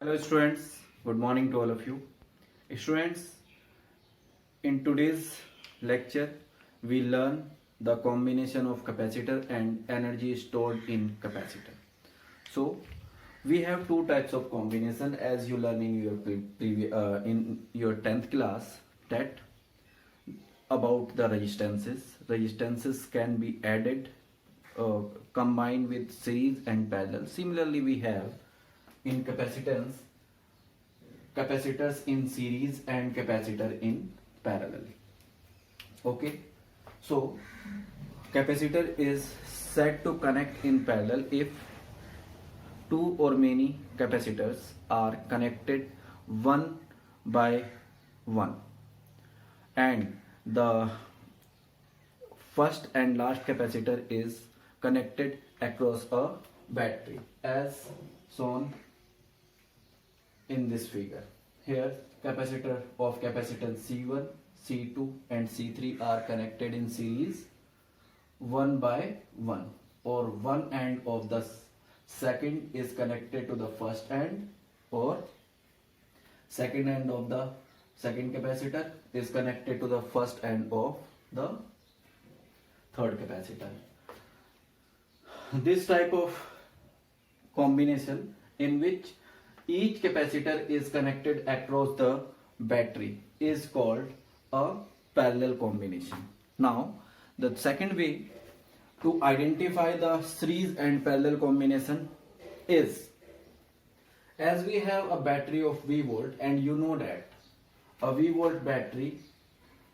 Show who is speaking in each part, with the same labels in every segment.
Speaker 1: Hello students, good morning to all of you. Students, in today's lecture, we learn the combination of capacitor and energy stored in capacitor. So, we have two types of combination as you learn in your in your 10th class that about the resistances. Resistances can be added, combined with series and parallel. Similarly, we have in capacitors in series and capacitor in parallel. Okay, so capacitor is said to connect in parallel if two or many capacitors are connected one by one, and the first and last capacitor is connected across a battery as shown in this figure. Here capacitor of capacitance C1, C2 and C3 are connected in series one by one, or one end of the second is connected to the first end, or second end of the second capacitor is connected to the first end of the third capacitor. This type of combination in which each capacitor is connected across the battery is called a parallel combination. Now, the second way to identify the series and parallel combination is, as we have a battery of V volt, and you know that a V volt battery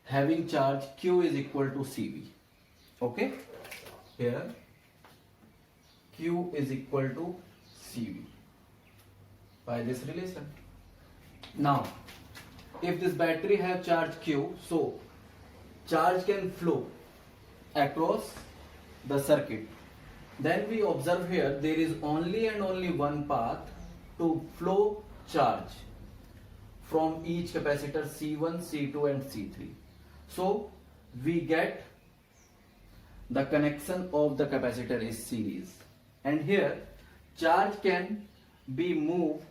Speaker 1: having charge Q is equal to CV. Okay, here Q is equal to CV by this relation. Now, if this battery have charge Q, so charge can flow across the circuit. Then we observe here there is only and only one path to flow charge from each capacitor C1, C2 and C3. So we get the connection of the capacitor is series, and here charge can be moved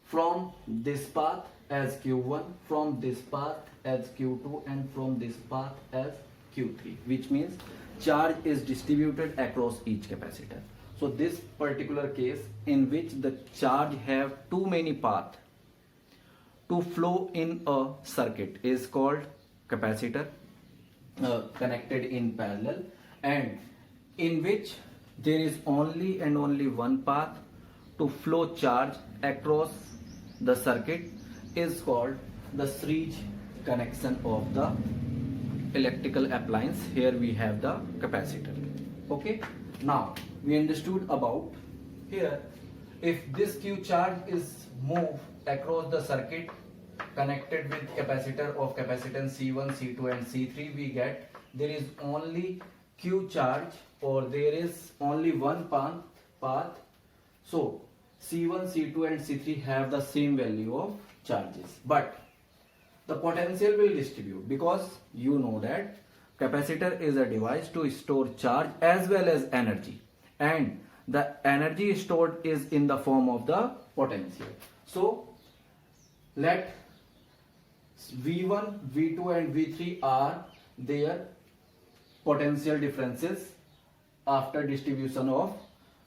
Speaker 1: from this path as Q1, from this path as Q2 and from this path as Q3, which means charge is distributed across each capacitor. So this particular case in which the charge have too many paths to flow in a circuit is called capacitor connected in parallel, and in which there is only and only one path to flow charge across the circuit is called the series connection of the electrical appliance. Here we have the capacitor. Okay, now we understood about here, if this Q charge is moved across the circuit connected with capacitor of capacitance C1, C2 and C3, we get there is only Q charge, or there is only one path. So C1, C2 and C3 have the same value of charges, but the potential will distribute, because you know that capacitor is a device to store charge as well as energy, and the energy stored is in the form of the potential. So let V1, V2 and V3 are their potential differences after distribution of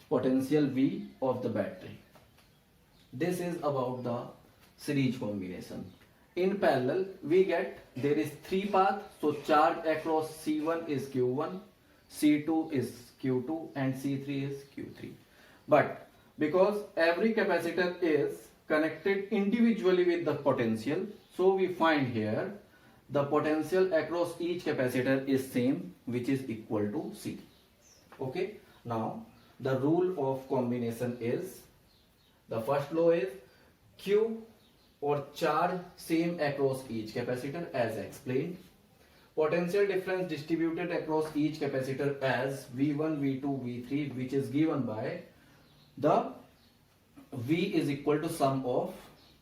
Speaker 1: potential V of the battery. This is about the series combination. In parallel, we get there is three paths, so charge across C1 is Q1, C2 is Q2 and C3 is Q3. But because every capacitor is connected individually with the potential, so we find here the potential across each capacitor is same, which is equal to C. Okay, now the rule of combination is, the first law is Q or charge same across each capacitor as explained. Potential difference distributed across each capacitor as V1, V2, V3, which is given by the V is equal to sum of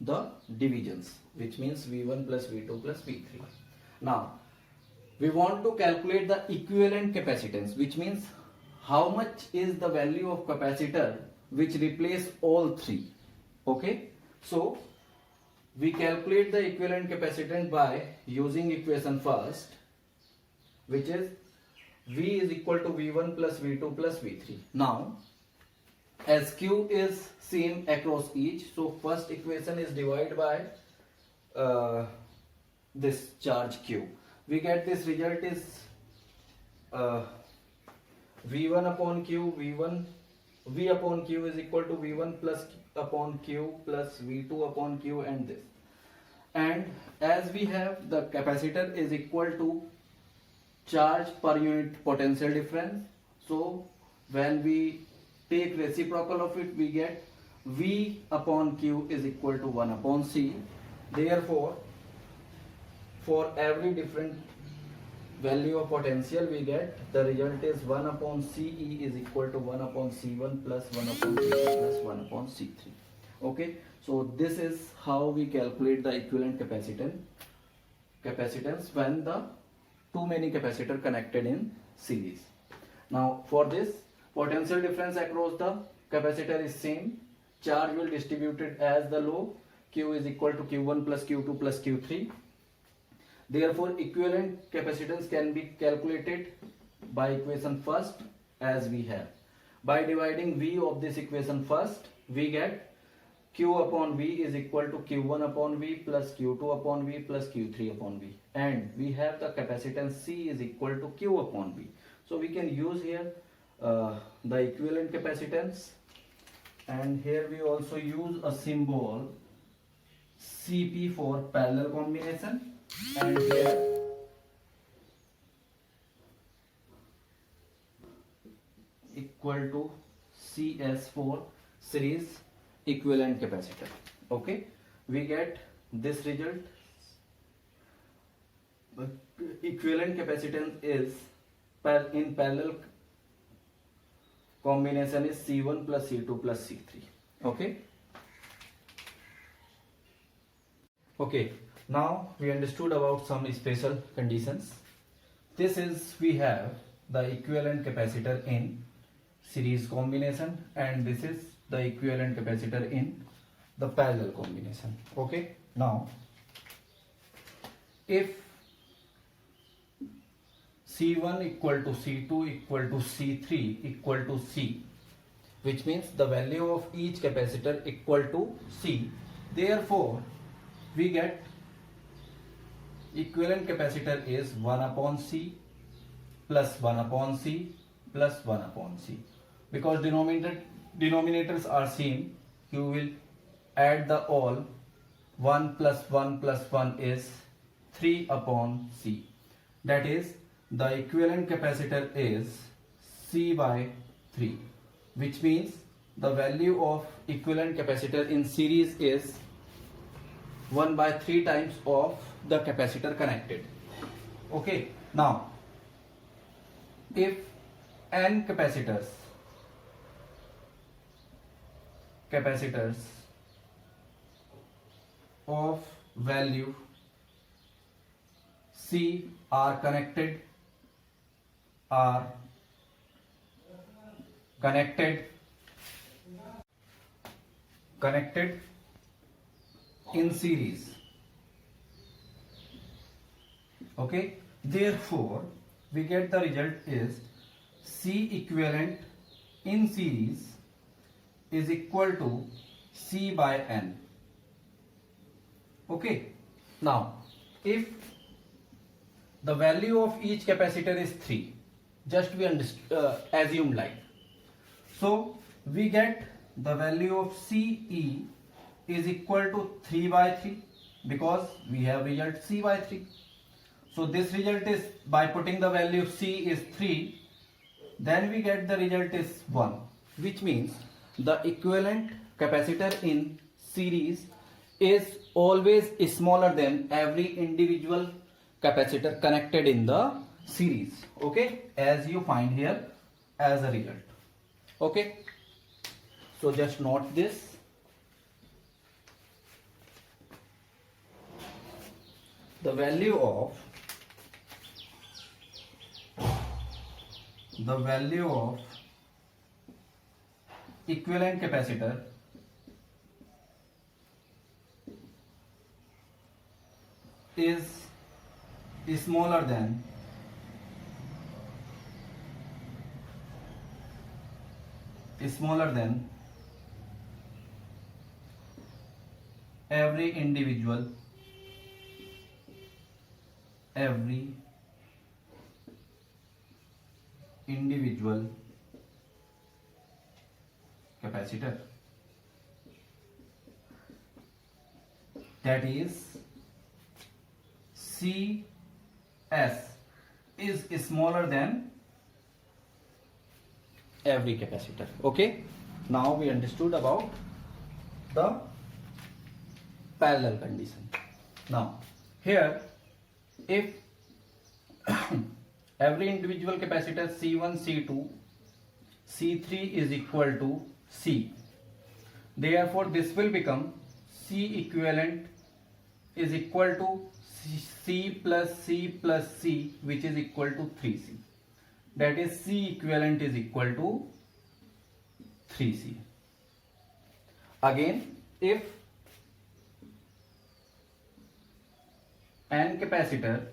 Speaker 1: the divisions, which means V1 plus V2 plus V3. Now we want to calculate the equivalent capacitance, which means how much is the value of capacitor which replace all three. Okay, So we calculate the equivalent capacitance by using equation first, which is V is equal to V1 plus V2 plus V3. Now as Q is same across each, so first equation is divided by this charge Q. We get this result is V1 upon Q, V upon Q is equal to V1 plus upon Q plus V2 upon Q, and this. And as we have the capacitor is equal to charge per unit potential difference, so when we take reciprocal of it, we get V upon Q is equal to 1 upon C. Therefore, for every different value of potential, we get the result is 1 upon CE is equal to 1 upon C1 plus 1 upon C2 plus 1 upon C3. Okay, so this is how we calculate the equivalent capacitance when the too many capacitor connected in series. Now for this, potential difference across the capacitor is same, charge will distributed as the law, Q is equal to Q1 plus Q2 plus Q3. Therefore equivalent capacitance can be calculated by equation first as we have. By dividing V of this equation first, we get Q upon V is equal to Q1 upon V plus Q2 upon V plus Q3 upon V, and we have the capacitance C is equal to Q upon V. So we can use here the equivalent capacitance, and here we also use a symbol CP for parallel combination, and here equal to CS for series equivalent capacitor. Okay, we get this result. But equivalent capacitance is in parallel combination is C1 plus C2 plus C3. Okay. Okay, now we understood about some special conditions. This is, we have the equivalent capacitor in series combination, and this is the equivalent capacitor in the parallel combination. Okay, now if C1 equal to C2 equal to C3 equal to C, which means the value of each capacitor equal to C, therefore we get equivalent capacitor is 1 upon C plus 1 upon C plus 1 upon C. Because denominators are same, you will add the all. 1 plus 1 plus 1 is 3 upon C. That is, the equivalent capacitor is C by 3, which means the value of equivalent capacitor in series is 1 by 3 times of the capacitor connected. Okay, now if n capacitors of value C are connected in series. Okay, therefore we get the result is C equivalent in series is equal to C by n. Okay, now if the value of each capacitor is 3, just we assume like, so we get the value of CE is equal to 3 by 3, because we have result C by 3. So this result is, by putting the value of C is 3, then we get the result is 1, which means the equivalent capacitor in series is always smaller than every individual capacitor connected in the series. Okay, as you find here as a result. Okay, so just note this. The value of equivalent capacitor is smaller than every individual capacitor, that is CS is smaller than every capacitor. Okay, now we understood about the parallel condition. Now here, if every individual capacitor C1, C2, C3 is equal to C, therefore this will become C equivalent is equal to C plus C plus C, which is equal to 3C. That is, C equivalent is equal to 3C. Again, if n capacitor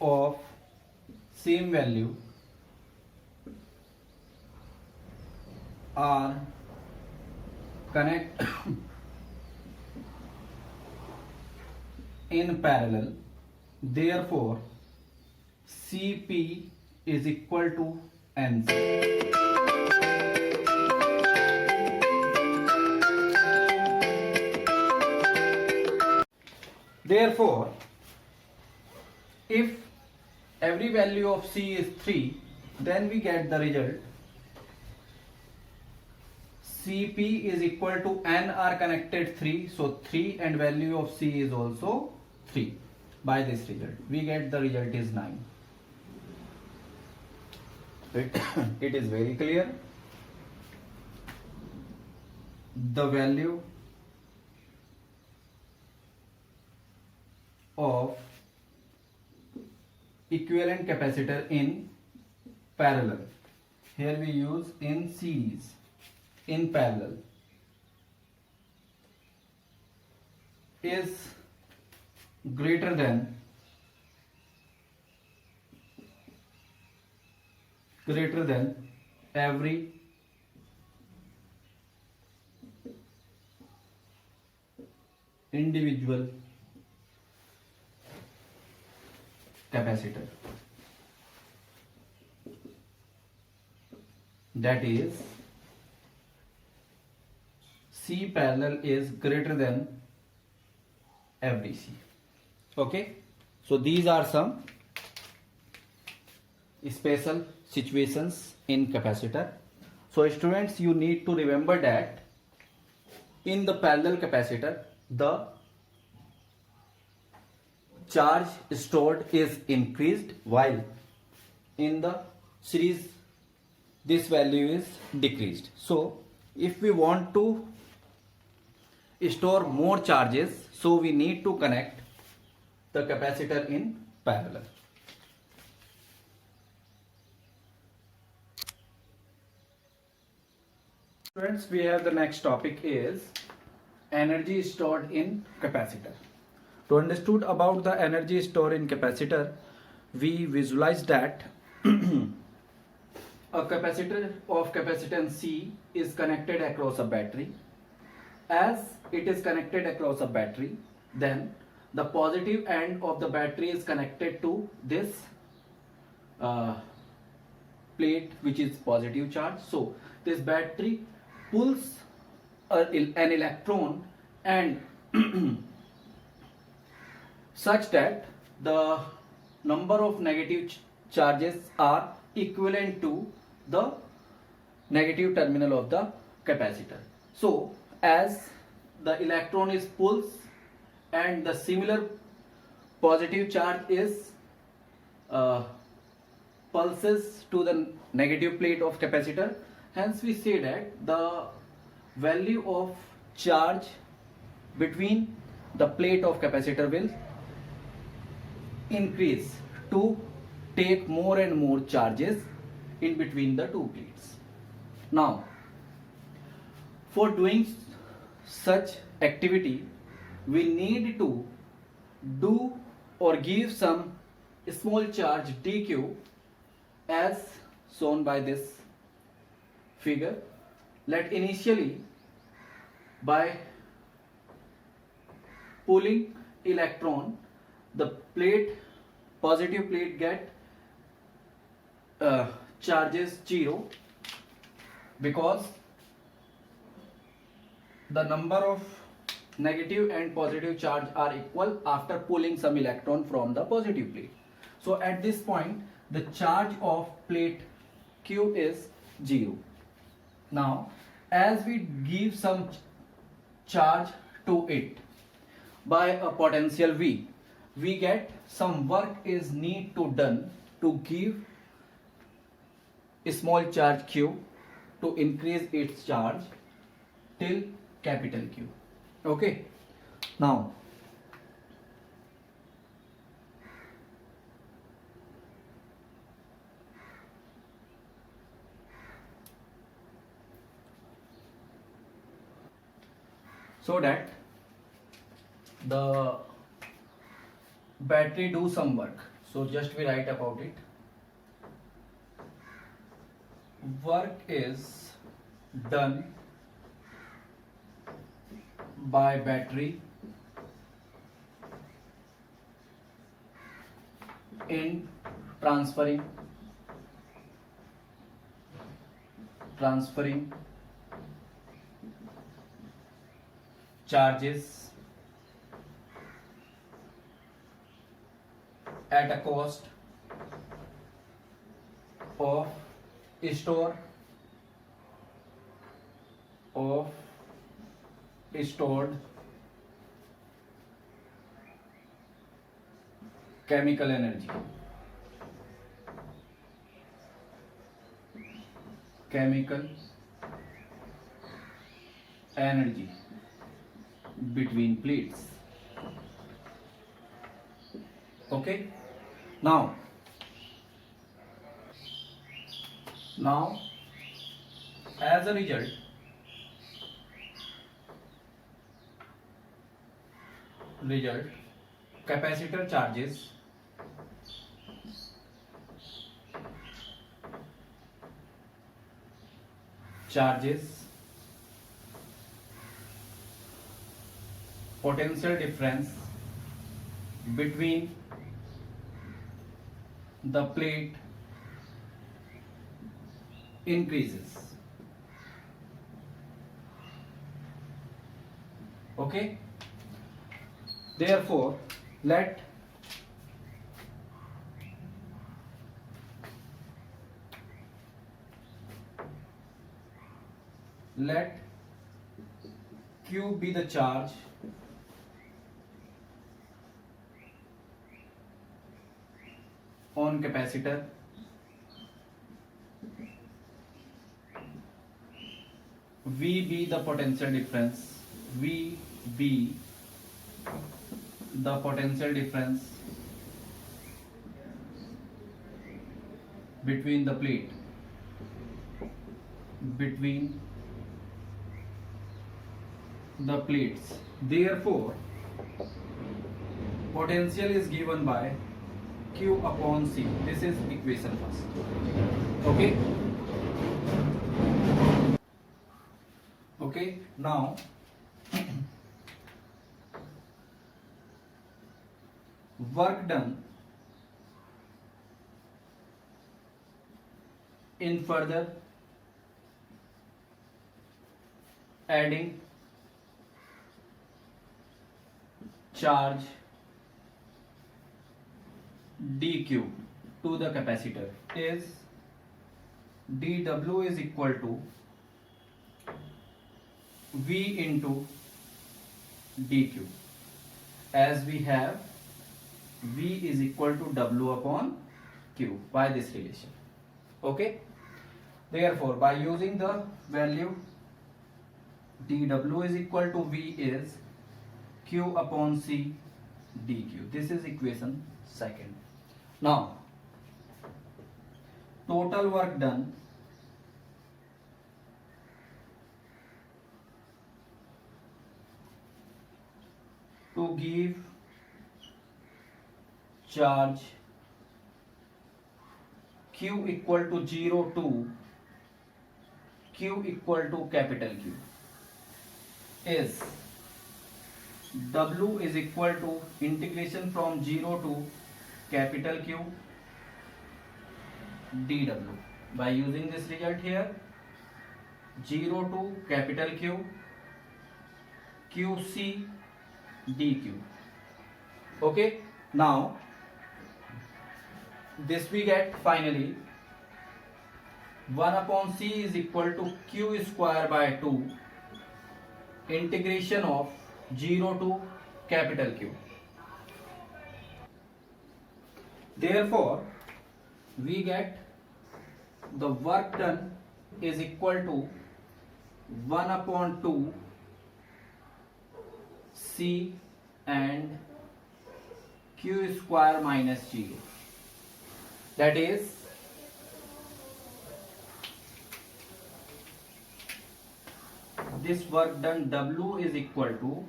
Speaker 1: of same value are connect in parallel, therefore Cp is equal to Nc. Therefore, if every value of C is 3, then we get the result Cp is equal to N are connected 3, so 3 and value of C is also 3. By this result, we get the result is 9. It is very clear. The value of equivalent capacitor in parallel, here we use in series, in parallel, is greater than every individual capacitor. That is, C parallel is greater than every C. Okay, so these are some special situations in capacitor. So students, you need to remember that in the parallel capacitor, the charge stored is increased, while in the series this value is decreased. So if we want to store more charges, so we need to connect the capacitor in parallel. Friends, we have the next topic is energy stored in capacitor. To understood about the energy stored in capacitor, we visualize that a capacitor of capacitance C is connected across a battery. As it is connected across a battery, then the positive end of the battery is connected to this plate, which is positive charge. So this battery pulls an electron and such that the number of negative charges are equivalent to the negative terminal of the capacitor. So as the electron is pulls and the similar positive charge is pulses to the negative plate of capacitor, hence we say that the value of charge between the plate of capacitor will increase to take more and more charges in between the two plates. Now, for doing such activity, we need to do or give some small charge dq as shown by this figure. Let initially by pulling electron, the plate, positive plate get charges 0 because the number of negative and positive charge are equal after pulling some electron from the positive plate. So at this point the charge of plate Q is 0. Now as we give some charge to it by a potential V, we get some work is need to done to give a small charge Q to increase its charge till capital Q. Okay. Now so that the battery do some work, so just we write about it. Work is done by battery in transferring charges at a cost of stored chemical energy between plates. Okay. Now as a result capacitor charges potential difference between the plate increases. Okay. Therefore let Q be the charge on capacitor, V be the potential difference, between the plate, plates. Therefore potential is given by Q upon C. This is equation first. Okay. Okay. Now work done in further adding charge dq to the capacitor is dw is equal to V into dq, as we have V is equal to W upon Q by this relation. Okay. Therefore by using the value dw is equal to V is Q upon C dq. This is equation second. Now total work done to give charge Q equal to 0 to Q equal to capital Q is W is equal to integration from 0 to capital Q dW. By using this result here, 0 to capital Q QC dQ. Okay, now this we get finally 1 upon C is equal to Q square by 2 integration of 0 to capital Q. Therefore, we get the work done is equal to 1 upon 2 C and Q square minus G. That is this work done W is equal to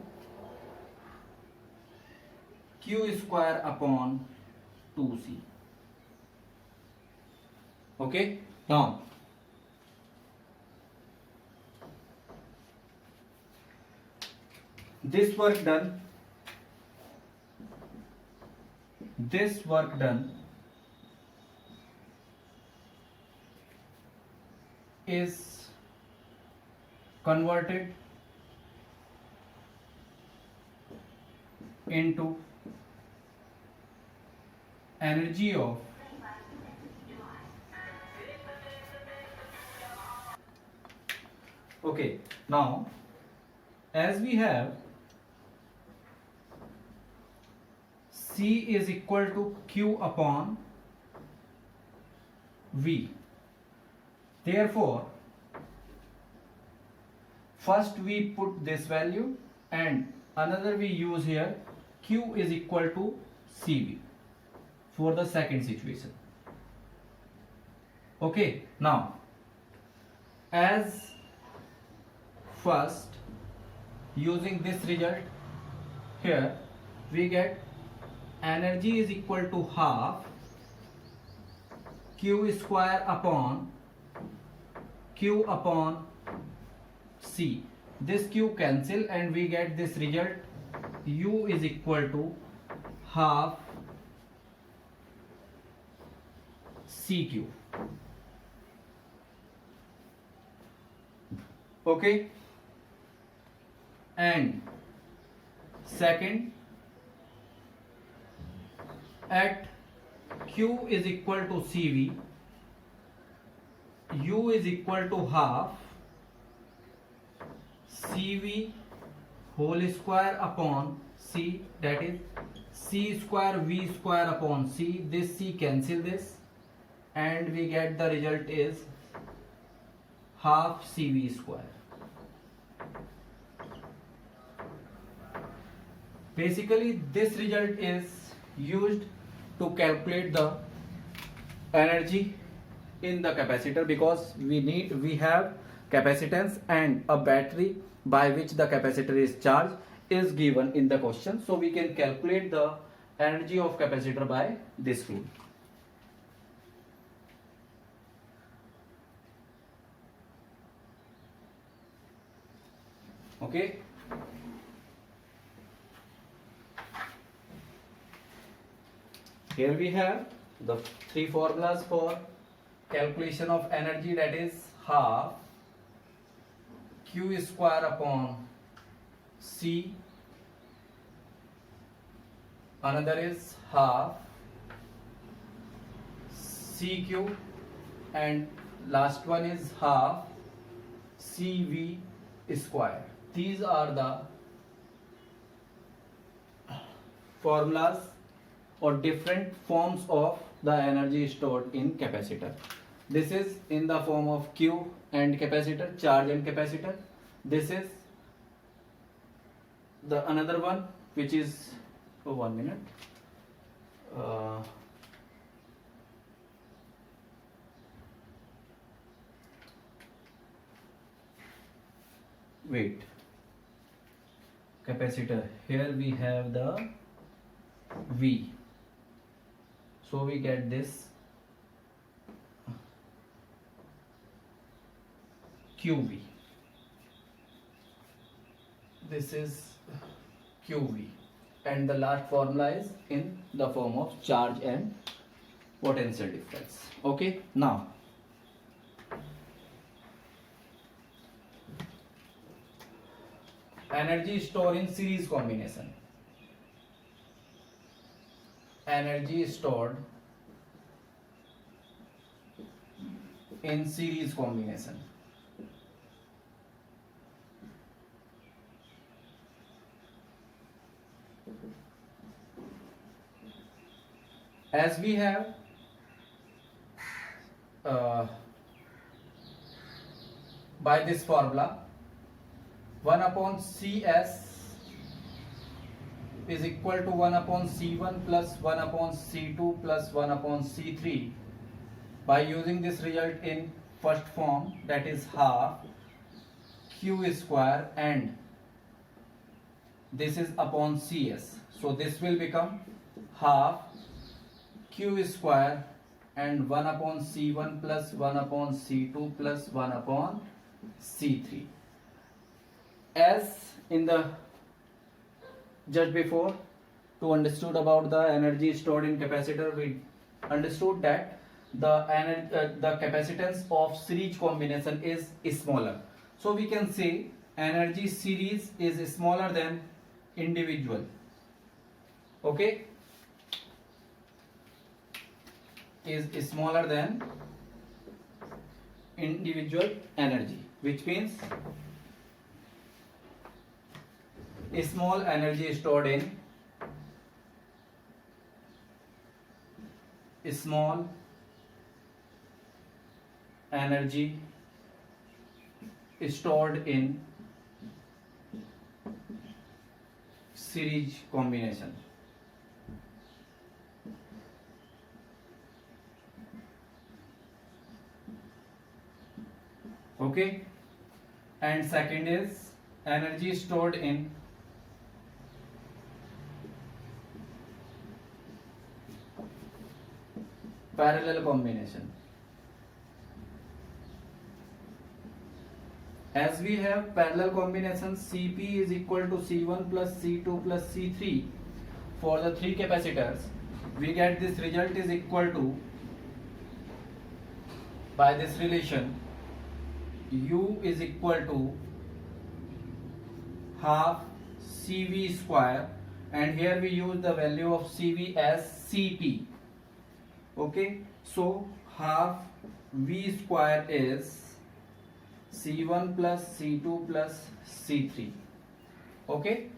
Speaker 1: Q square upon 2C. Okay, now this work done is converted into energy of okay, now as we have C is equal to Q upon V. Therefore, first we put this value and another we use here Q is equal to CV for the second situation. Okay, now as first using this result here we get energy is equal to half Q square upon Q upon C. This Q cancel and we get this result U is equal to half CQ. Okay, and second at Q is equal to CV, U is equal to half CV whole square upon C, that is C square V square upon C. This C cancel this and we get the result is half CV square. Basically this result is used to calculate the energy in the capacitor, because we have capacitance and a battery by which the capacitor is charged is given in the question, so we can calculate the energy of capacitor by this rule. Okay, here we have the three formulas for calculation of energy, that is half Q square upon C, another is half CQ, and last one is half CV square. These are the formulas or different forms of the energy stored in capacitor. This is in the form of Q and capacitor, charge and capacitor. This is the another one which is 1 minute. Wait. capacitor. Here we have the V, so we get this QV. This is QV, and the last formula is in the form of charge and potential difference. Okay, now energy stored in series combination. Energy stored in series combination. As we have by this formula, 1 upon Cs is equal to 1 upon C1 plus 1 upon C2 plus 1 upon C3. By using this result in first form, that is half Q square, and this is upon Cs, so this will become half Q square and 1 upon C1 plus 1 upon C2 plus 1 upon C3. As in the just before, to understood about the energy stored in capacitor, we understood that the capacitance of series combination is smaller. So we can say energy series is smaller than individual. Okay, is smaller than individual energy, which means a small energy stored in small energy stored in series combination. Okay, and second is energy stored in parallel combination. As we have parallel combination, Cp is equal to C1 plus C2 plus C3 for the three capacitors, we get this result is equal to, by this relation, U is equal to half Cv square, and here we use the value of Cv as Cp. Okay, so half V square is C1 plus C2 plus C3. Okay,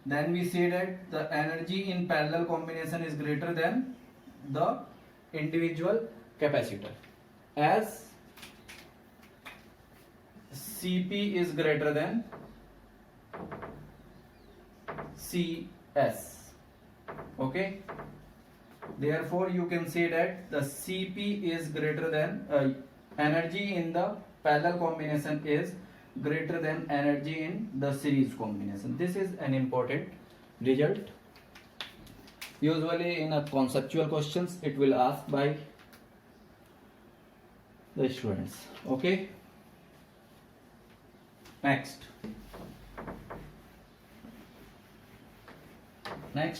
Speaker 1: then we say that the energy in parallel combination is greater than the individual capacitor, as Cp is greater than Cs. Okay, therefore you can say that the Cp is greater than energy in the parallel combination is greater than energy in the series combination. This is an important result. Usually in a conceptual questions it will ask by the students. Okay, next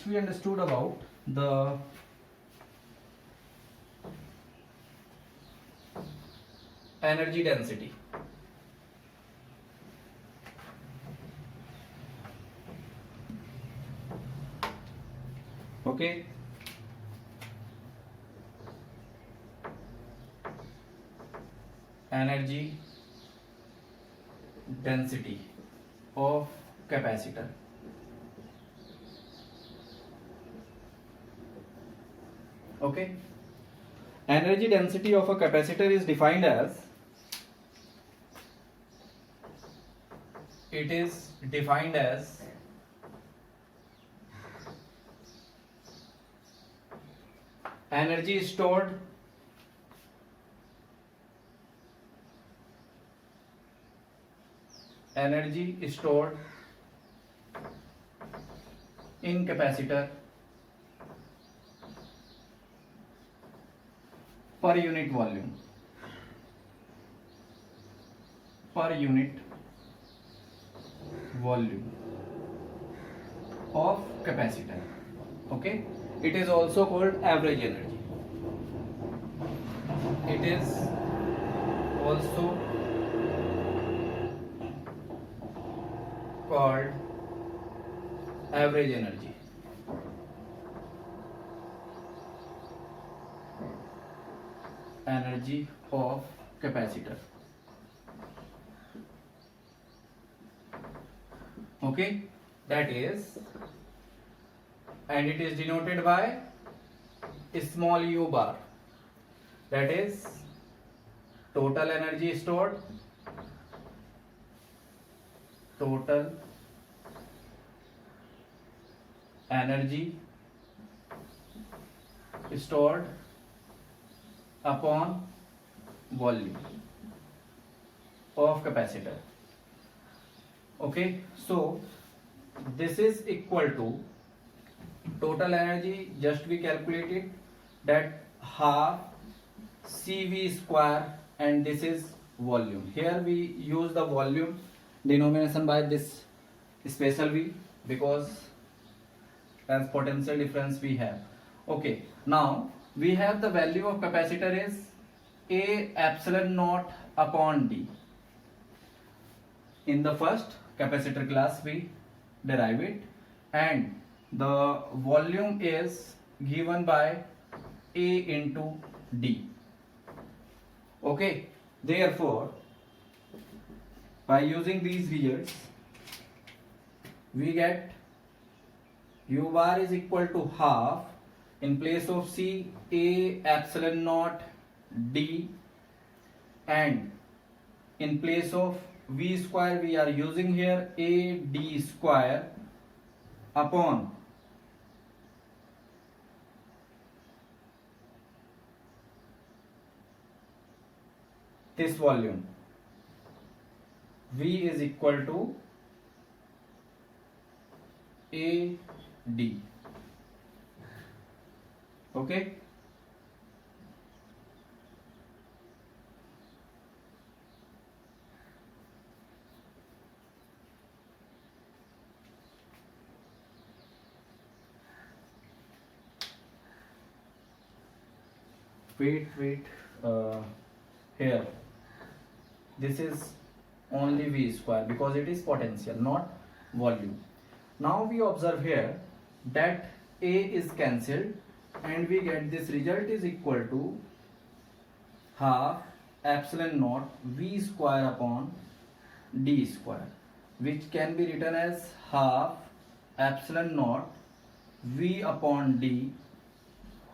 Speaker 1: we understood about the energy density. Okay, energy density of capacitor. Okay, energy density of a capacitor is defined as, it is defined as energy stored energy stored in capacitor per unit volume, per unit volume of capacitor. Okay, it is also called average energy. It is also called average energy. Energy of capacitor. Okay, that is, and it is denoted by small u bar, that is total energy stored, total energy stored upon volume of capacitor. Okay, so this is equal to total energy, just we calculated that half CV square, and this is volume. Here we use the volume denomination by this special V because as potential difference we have. Okay, now we have the value of capacitor is A epsilon naught upon D. In the first capacitor class we derive it, and the volume is given by A into D. Okay, therefore by using these results we get U bar is equal to half, in place of C A epsilon naught D, and in place of V square we are using here A D square upon this volume. V is equal to A D. Okay, wait, here this is only V square because it is potential, not volume. Now we observe here that A is cancelled and we get this result is equal to half epsilon naught V square upon D square, which can be written as half epsilon naught V upon D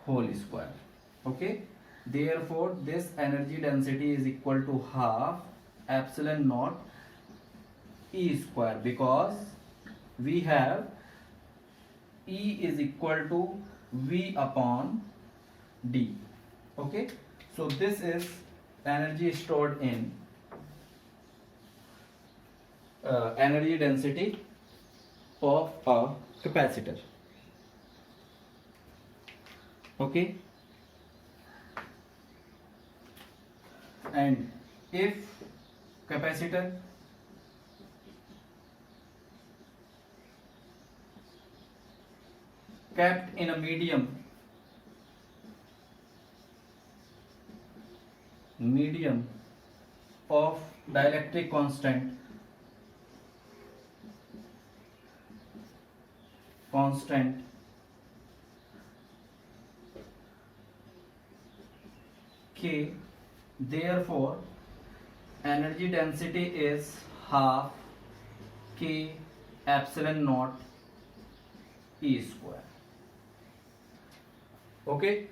Speaker 1: whole square. Okay, therefore this energy density is equal to half epsilon naught E square, because we have E is equal to V upon D. Okay, so this is energy stored in energy density of a capacitor. Okay, and if capacitor kept in a medium of dielectric constant K, therefore energy density is half K epsilon naught E square. Okay,